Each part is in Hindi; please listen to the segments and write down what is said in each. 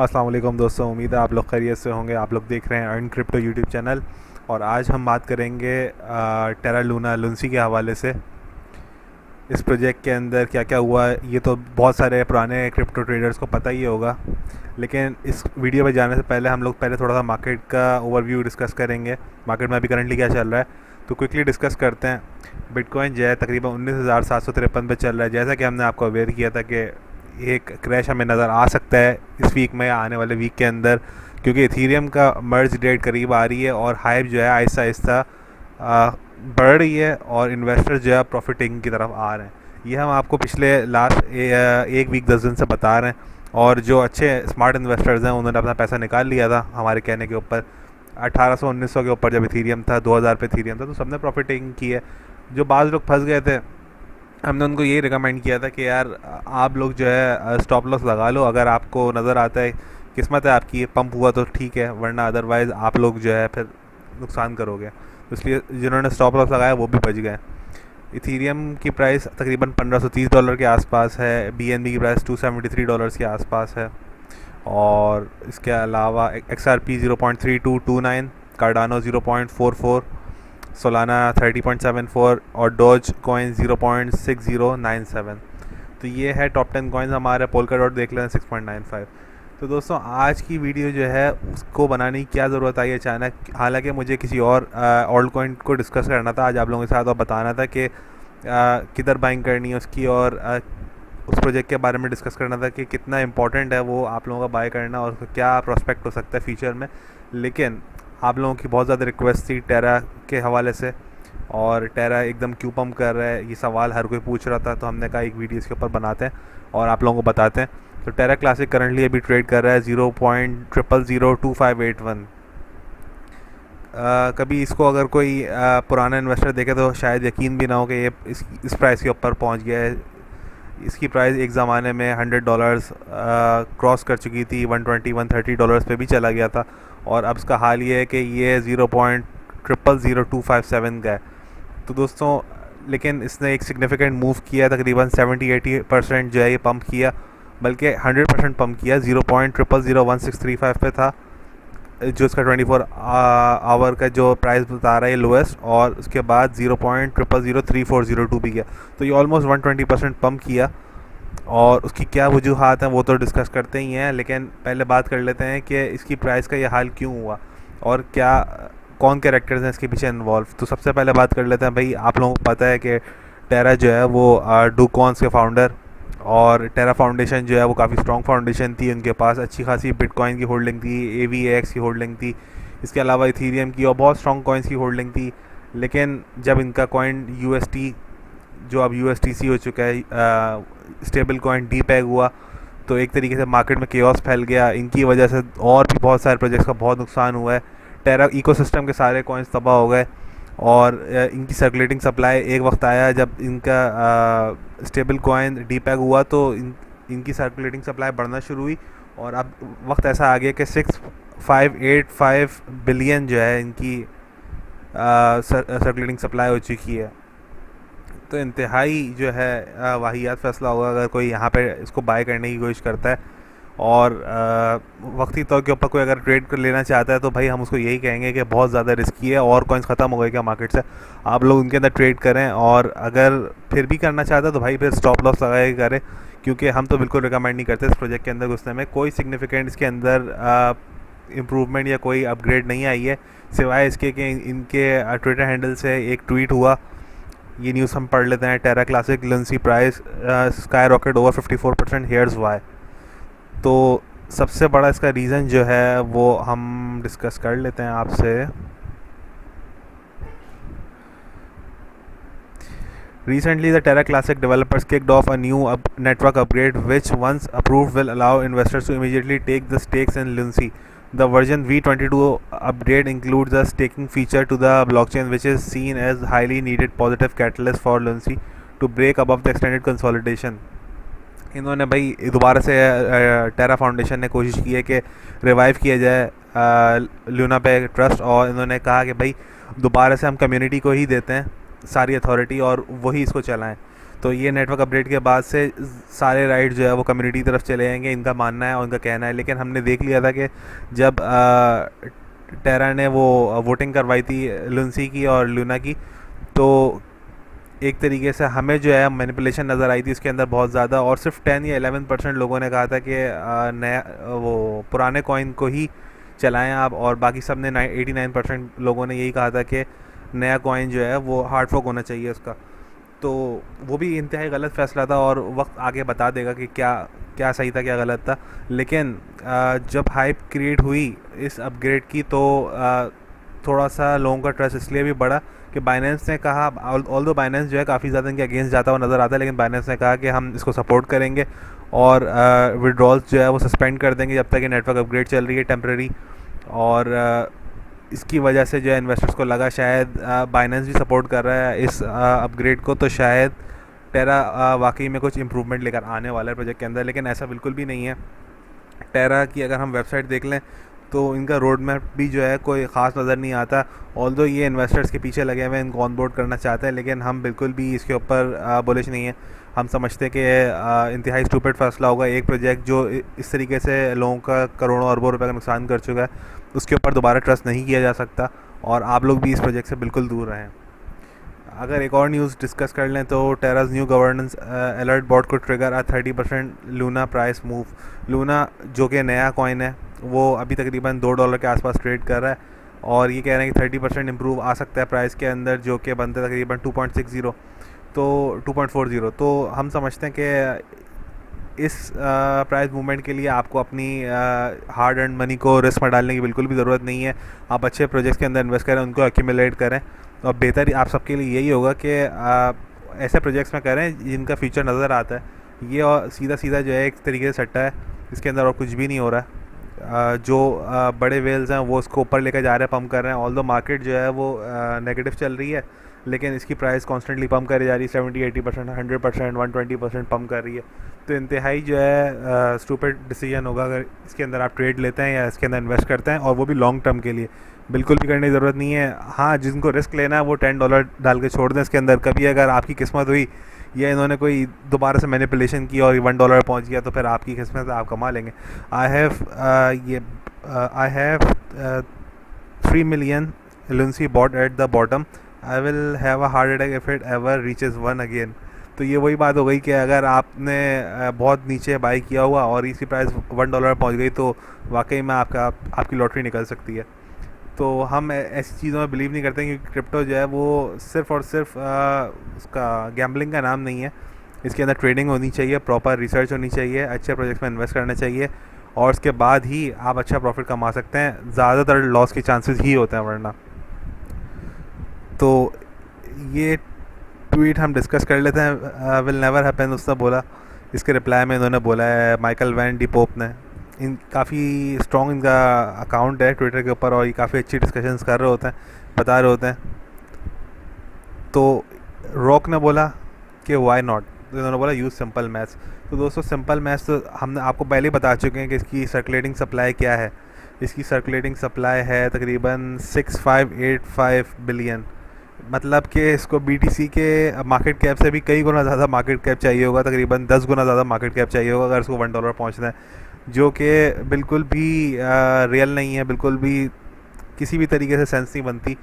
अस्सलाम वालेकुम दोस्तों, उम्मीद है आप लोग खैरियत से होंगे। आप लोग देख रहे हैं अर्न क्रिप्टो यूट्यूब चैनल। और आज हम बात करेंगे टेरा लूना लुन्सी के हवाले से। इस प्रोजेक्ट के अंदर क्या क्या हुआ ये तो बहुत सारे पुराने क्रिप्टो ट्रेडर्स को पता ही होगा, लेकिन इस वीडियो पे जाने से पहले हम लोग पहले थोड़ा सा मार्केट का ओवरव्यू डिस्कस करेंगे। मार्केट में अभी करंटली क्या चल रहा है तो क्विकली डिस्कस करते हैं। बिटकॉइन जो है तकरीबन 19,753 पे चल रहा है। जैसा कि हमने आपको अवेयर किया था कि एक क्रैश हमें नज़र आ सकता है इस वीक में या आने वाले वीक के अंदर, क्योंकि इथीरियम का मर्ज डेट करीब आ रही है और हाइप जो है आहिस्ता आहिस्ता बढ़ रही है और इन्वेस्टर्स जो है प्रॉफिट टेकिंग की तरफ आ रहे हैं। ये हम आपको पिछले लास्ट एक वीक 10 दिन से बता रहे हैं। और जो अच्छे स्मार्ट इन्वेस्टर्स हैं उन्होंने अपना पैसा निकाल लिया था हमारे कहने के ऊपर। 1800-1900 के ऊपर जब इथीरियम था, 2000 पे इथीरियम था, तो सबने प्रॉफिट टेकिंग की है। जो बाज़ लोग फंस गए थे, हमने उनको यही रिकमेंड किया था कि यार आप लोग जो है स्टॉप लॉस लगा लो। अगर आपको नज़र आता है, किस्मत है आपकी, पंप हुआ तो ठीक है, वरना अदरवाइज़ आप लोग जो है फिर नुकसान करोगे। तो इसलिए जिन्होंने स्टॉप लॉस लगाया वो भी बच गए। इथीरियम की प्राइस तकरीबन $1530 के आसपास है। BNB की प्राइस $273 के आसपास है। और इसके अलावा XRP 0.3229, कार्डानो 0.44, सोलाना 30.74 और डॉज कॉइन 0.6097। तो ये है टॉप 10 कॉइन्स हमारे। पोल्का डॉट देख लें 6.95। तो दोस्तों आज की वीडियो जो है उसको बनाने की क्या ज़रूरत आई अचानक, हालांकि मुझे किसी और ओल्ड कॉइन को डिस्कस करना था आज आप लोगों के साथ और बताना था कि किधर बाइंग करनी है उसकी, और उस प्रोजेक्ट के बारे में डिस्कस करना था कि कितना इंपॉर्टेंट है वो आप लोगों का बाय करना और उसका क्या प्रोस्पेक्ट हो सकता है फ्यूचर में। लेकिन आप लोगों की बहुत ज़्यादा रिक्वेस्ट थी टेरा के हवाले से, और टेरा एकदम क्यों पम्प कर रहा है ये सवाल हर कोई पूछ रहा था। तो हमने कहा एक वीडियो इसके ऊपर बनाते हैं और आप लोगों को बताते हैं। तो टेरा क्लासिक करंटली अभी ट्रेड कर रहा है 0.002581। कभी इसको अगर कोई पुराना इन्वेस्टर देखे तो शायद यकीन भी ना हो कि ये इस प्राइस के ऊपर पहुंच गया है। इसकी प्राइस एक ज़माने में $100 क्रॉस कर चुकी थी, $120-130 पे भी चला गया था। और अब इसका हाल ये है कि ये 0.000257 का है। तो दोस्तों लेकिन इसने एक सिग्निफिकेंट मूव किया, तकरीबन 70-80% जो है ये पंप किया, बल्कि 100% पंप किया। 0.001635 पे था जो इसका 24 आवर का जो प्राइस बता रहा है लोएस्ट, और उसके बाद 0.000340 भी गया। तो ये ऑलमोस्ट 120% पंप किया। और उसकी क्या वजूहात हैं वो तो डिस्कस करते ही हैं, लेकिन पहले बात कर लेते हैं कि इसकी प्राइस का ये हाल क्यों हुआ और क्या कौन कैरेक्टर्स हैं इसके पीछे इन्वॉल्व। तो सबसे पहले बात कर लेते हैं भाई, आप लोगों को पता है कि टेरा जो है वो डूकॉन्स के फाउंडर, और टेरा फाउंडेशन जो है वो काफ़ी स्ट्रॉन्ग फाउंडेशन थी। उनके पास अच्छी खासी बिटकॉइन की होल्डिंग थी, AVAX की होल्डिंग थी, इसके अलावा इथीरियम की और बहुत स्ट्रॉन्ग कॉइन्स की होल्डिंग थी। लेकिन जब इनका कॉइन UST जो अब USTC हो चुका है, स्टेबल कॉइन डीपेग हुआ, तो एक तरीके से मार्केट में केओस फैल गया। इनकी वजह से और भी बहुत सारे प्रोजेक्ट्स का बहुत नुकसान हुआ है। टेरा इकोसिस्टम के सारे कॉइन्स तबाह हो गए। और इनकी सर्कुलेटिंग सप्लाई एक वक्त आया जब इनका स्टेबल कॉइन डीपैग हुआ तो इनकी सर्कुलेटिंग सप्लाई बढ़ना शुरू हुई। और अब वक्त ऐसा आ गया कि 6585 बिलियन जो है इनकी सर्कुलेटिंग सप्लाई हो चुकी है। तो इंतहाई जो है वाहियात फ़ैसला होगा अगर कोई यहाँ पे इसको बाय करने की कोशिश करता है। और वक्ती तौर के ऊपर कोई अगर ट्रेड कर लेना चाहता है तो भाई हम उसको यही कहेंगे कि बहुत ज़्यादा रिस्की है और कॉइन्स ख़त्म हो गए क्या मार्केट से, आप लोग उनके अंदर ट्रेड करें। और अगर फिर भी करना चाहता है तो भाई फिर स्टॉप लॉस लगा के करें, क्योंकि हम तो बिल्कुल रिकमेंड नहीं करते इस प्रोजेक्ट के अंदर घुसने में। कोई सिग्निफिकेंट इसके अंदर इम्प्रूवमेंट या कोई अपग्रेड नहीं आई है, सिवाय इसके कि इनके ट्विटर हैंडल से एक ट्वीट हुआ। ये न्यूज़ हम पढ़ लेते हैं। Terra Classic LUNC price skyrocket over 54%, here's why. तो सबसे बड़ा इसका रीज़न जो है वो हम डिस्कस कर लेते हैं आपसे। Recently, the Terra Classic developers kicked off a new network upgrade, which, once approved, will allow investors to immediately take the stakes in Lunacy. The version V22 upgrade includes a staking feature to the blockchain, which is seen as highly needed positive catalyst for Lunacy to break above the extended consolidation. इन्होंने भाई दोबारा से टेरा फाउंडेशन ने कोशिश की है कि रिवाइव किया जाए लूना पे ट्रस्ट, और इन्होंने कहा कि भाई दोबारा से हम कम्युनिटी को ही देते हैं सारी अथॉरिटी और वही इसको चलाएं। तो ये नेटवर्क अपडेट के बाद से सारे राइट जो है वो कम्युनिटी की तरफ चले जाएंगे, इनका मानना है और उनका कहना है। लेकिन हमने देख लिया था कि जब टेरा ने वो वोटिंग करवाई थी लुंसी की और लूना की, तो एक तरीके से हमें जो है मैनिपुलेशन नज़र आई थी उसके अंदर बहुत ज़्यादा, और सिर्फ 10 या 11% लोगों ने कहा था कि नया वो पुराने कॉइन को ही चलाएं आप, और बाकी सब ने 89% लोगों ने यही कहा था कि नया कॉइन जो है वो हार्ड फॉर्क होना चाहिए उसका। तो वो भी इंतहाई गलत फ़ैसला था, और वक्त आगे बता देगा कि क्या क्या सही था क्या गलत था। लेकिन जब हाइप क्रिएट हुई इस अपग्रेड की, तो थोड़ा सा लोगों का ट्रस्ट इसलिए भी बढ़ा कि बाइनेंस ने कहा, ऑल दो बाइनेंस जो है काफ़ी ज़्यादा इनके अगेंस्ट जाता हुआ नज़र आता है, लेकिन बाइनेंस ने कहा कि हम इसको सपोर्ट करेंगे और विड्रॉल्स जो है वो सस्पेंड कर देंगे जब तक ये नेटवर्क अपग्रेड चल रही है टेम्प्रेरी। और इसकी वजह से जो है इन्वेस्टर्स को लगा शायद बाइनेंस भी सपोर्ट कर रहा है इस अपग्रेड को, तो शायद टेरा वाकई में कुछ इम्प्रूवमेंट लेकर आने वाला है प्रोजेक्ट के अंदर। लेकिन ऐसा बिल्कुल भी नहीं है। टेरा की अगर हम वेबसाइट देख लें तो इनका रोड मैप भी जो है कोई ख़ास नज़र नहीं आता। ऑल्दो ये इन्वेस्टर्स के पीछे लगे हुए हैं, इनको ऑन बोर्ड करना चाहते हैं, लेकिन हम बिल्कुल भी इसके ऊपर बुलिश नहीं है। हम समझते हैं कि इंतहाई स्टूपिड फैसला होगा एक प्रोजेक्ट जो इस तरीके से लोगों का करोड़ों अरबों रुपए का नुकसान कर चुका है, उसके ऊपर दोबारा ट्रस्ट नहीं किया जा सकता। और आप लोग भी इस प्रोजेक्ट से बिल्कुल दूर रहें। अगर एक और न्यूज़ डिस्कस कर लें तो टेरा's न्यू गवर्नेंस अलर्ट बोर्ड को trigger 30% Luna price move. Luna जो कि नया कॉइन है वो अभी तकरीबन $2 के आसपास ट्रेड कर रहा है, और ये कह रहे हैं कि 30% इम्प्रूव आ सकता है प्राइस के अंदर, जो कि बनते हैं तकरीबन 2.60 तो 2.40। तो हम समझते हैं कि इस प्राइस मूवमेंट के लिए आपको अपनी हार्ड अर्न मनी को रिस्क में डालने की बिल्कुल भी ज़रूरत नहीं है। आप अच्छे प्रोजेक्ट्स के अंदर इन्वेस्ट करें, उनको एक्यूमुलेट करें, और बेहतर आप सबके लिए यही होगा कि ऐसे प्रोजेक्ट्स में करें जिनका फ्यूचर नज़र आता है। ये और सीधा सीधा जो है एक तरीके से सट्टा है, इसके अंदर और कुछ भी नहीं हो रहा है। जो बड़े वेल्स हैं वो इसको ऊपर लेकर जा रहे हैं, पम्प कर रहे हैं। ऑल्दो मार्केट जो है वो नेगेटिव चल रही है, लेकिन इसकी प्राइस कॉन्स्टेंटली पम्प करी जा रही है, 70-80%, 100%, 120% पम्प कर रही है। तो इंतहाई जो है स्टूपिड डिसीजन होगा अगर इसके अंदर आप ट्रेड लेते हैं या इसके अंदर इन्वेस्ट करते हैं, और वो भी लॉन्ग टर्म के लिए। बिल्कुल भी करने की ज़रूरत नहीं है। हाँ, जिनको रिस्क लेना है वो $10 डाल के छोड़ दें इसके अंदर। कभी अगर आपकी किस्मत हुई या इन्होंने कोई दोबारा से मैनिपुलेशन की और $1 पहुंच गया, तो फिर आपकी किस्मत आप कमा लेंगे। I have 3 million LUNC bought at the bottom. I will have a heart attack if it ever reaches 1 again. तो ये वही बात हो गई कि अगर आपने बहुत नीचे बाई किया हुआ और इसकी प्राइस $1 पहुंच गई, तो वाकई में आपकी लॉटरी निकल सकती है। तो हम ऐसी चीज़ों में बिलीव नहीं करते, क्योंकि क्रिप्टो जो है वो सिर्फ़ और सिर्फ उसका गैम्बलिंग का नाम नहीं है। इसके अंदर ट्रेडिंग होनी चाहिए, प्रॉपर रिसर्च होनी चाहिए, अच्छे प्रोजेक्ट्स में इन्वेस्ट करना चाहिए, और उसके बाद ही आप अच्छा प्रॉफिट कमा सकते हैं। ज़्यादातर लॉस के चांसेस ही होते हैं वरना। तो ये ट्वीट हम डिस्कस कर लेते हैं। विल नेवर हैपन उसने बोला। इसके रिप्लाई में इन्होंने बोला है माइकल वैन डी पोप ने। इन काफ़ी स्ट्रॉन्ग इनका अकाउंट है ट्विटर के ऊपर, और ये काफ़ी अच्छी डिस्कशंस कर रहे होते हैं, बता रहे होते हैं। तो रॉक ने बोला कि वाई नॉट, तो इन्होंने बोला यूज़ सिंपल मैथ्स। तो दोस्तों सिंपल मैथ्स तो हमने आपको पहले ही बता चुके हैं कि इसकी सर्कुलेटिंग सप्लाई क्या है। इसकी सर्कुलेटिंग सप्लाई है तकरीबन 6585 बिलियन। मतलब कि इसको BTC के मार्केट कैप से भी कई गुना ज़्यादा मार्केट कैप चाहिए होगा, तकरीबन 10 गुना ज़्यादा मार्केट कैप चाहिए होगा अगर इसको $1 पहुँचना है, जो कि बिल्कुल भी रियल नहीं है। बिल्कुल भी किसी भी तरीके से सेंस नहीं बनती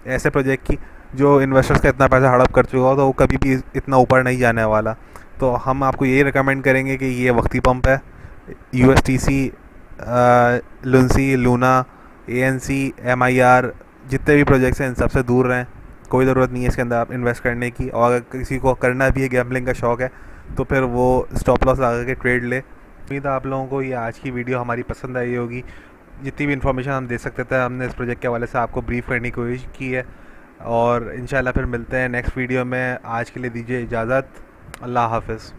ऐसे प्रोजेक्ट की जो इन्वेस्टर्स का इतना पैसा हड़प कर चुका हो, तो वो कभी भी इतना ऊपर नहीं जाने वाला। तो हम आपको यही रिकमेंड करेंगे कि ये वक्ती पंप है। USTC, लुंसी, लूना, ANC, MIR, जितने भी प्रोजेक्ट्स हैं इन सबसे दूर रहें। कोई ज़रूरत नहीं है इसके अंदर आप इन्वेस्ट करने की, और अगर किसी को करना भी है, गैम्बलिंग का शौक़ है, तो फिर वो स्टॉप लॉस लगा के ट्रेड ले। उम्मीद है आप लोगों को ये आज की वीडियो हमारी पसंद आई होगी। जितनी भी इन्फॉर्मेशन हम दे सकते थे हमने इस प्रोजेक्ट के हवाले से आपको ब्रीफ करने की कोशिश की है, और इंशाल्लाह फिर मिलते हैं नेक्स्ट वीडियो में। आज के लिए दीजिए इजाज़त। अल्लाह हाफ़िज़।